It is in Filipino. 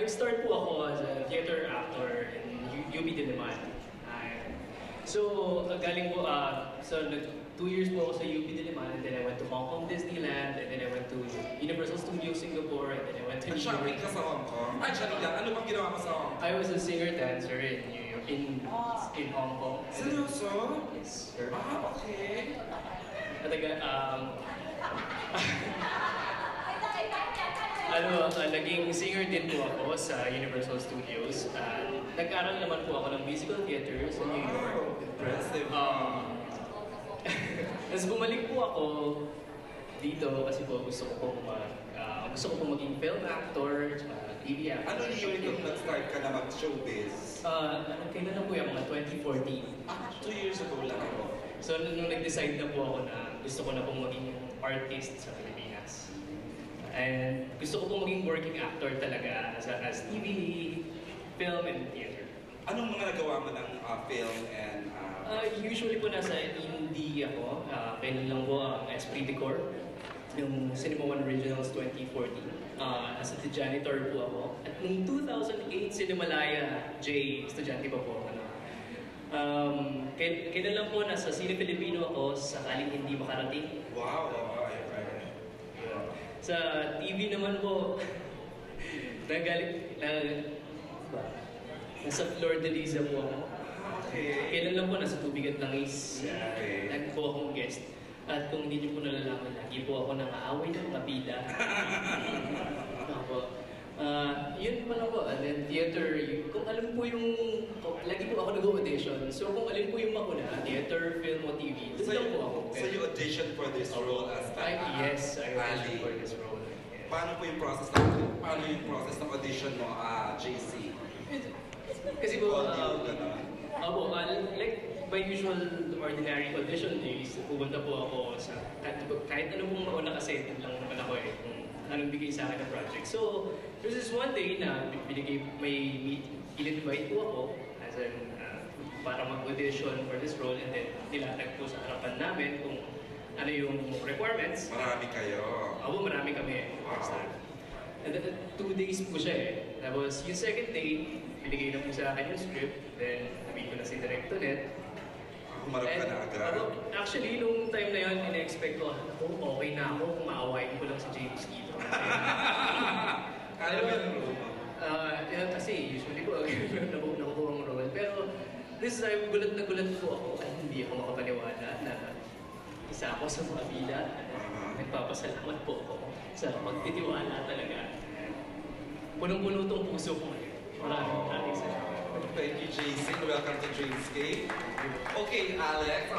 Nag-start po ako as a theater actor in UP Diliman. So, galing po, so 2 years po ako sa UP Diliman, and then I went to Hong Kong Disneyland, and then I went to Universal Studios Singapore, and then I went to New York. Nag-shopping ka sa Hong Kong? Ay, sorry lang. Ano bang ginawa mo sa Hong Kong? I was a singer-dancer in New York, in Hong Kong. Seryoso? Yes, sir. Ah, okay. At naging singer din po ako sa Universal Studios. Nag-aral naman po ako ng musical theater sa New York. Wow, impressive. Tapos bumalik po ako dito kasi po gusto ko po maging film actor, TV actor. Ano year yung nag-start ka na mag-showbiz? Kailan na po yung mga 2014. 2 years ago lang. So nung nag-decide na po ako na gusto ko na pong maging artist sa Pilipinas. And gusto ko pong maging working actor talaga as TV, film, and theater. Anong mga nagawa mo ng film and... Usually po nasa indie ako. Kailan lang po ang Esprit de Corps, yung Cinema One Originals 2014. As a janitor po ako. At noong 2008, Cinemalaya J, estudyante pa po. Kailan lang po nasa Cine Filipino ako, sakaling hindi makarating. Wow! Sa TV naman po, nasa Flor de Liza po ako. Okay. Kailan lang po nasa Tubig at Langis. Okay. Lagi po akong guest. At kung hindi niyo po nalalaman, lagi po ako nang-aaway ng kapida. Yun pa lang po. And then theater, kung alam po yung... Lagi po ako nag-audition. So kung alam po yung makuna, theater, film, o TV, doon lang po ako. So you auditioned for this role as Yes, I auditioned for this role. Paano po yung process ng audition mo, JC? Kasi po, like my usual ordinary audition days, pupunta po ako sa kahit ano pong mauna kasi lang naman ako kung anong bigay sa akin ng project. So, there's this one day na in-invite po ako as para mag-audition for this role, and then nilatag po sa harapan namin kung ano yung requirements. Marami kayo. Marami kami. Wow. And then 2 days po siya eh. Tapos yung second day, binigay na po sa akin yung script. Then, sabihin ko na si Director Net. Humarap ka na agad. Actually, nung time na yun, in-expect ko, okay na ako kung maawain ko lang si James Guido. Kaya mo yung role mo? Kasi usually po, nakukuha ang role. Pero this time, gulat na gulat po ako at hindi ako makapaniwala na isa ako sa mga bida. Nagpapasalamat po ako sa pagtitiwala talaga. Punong-puno tong puso ko ngayon. Maraming salamat. Thank you, JC. Welcome to Dreamscape. Okay, Alex.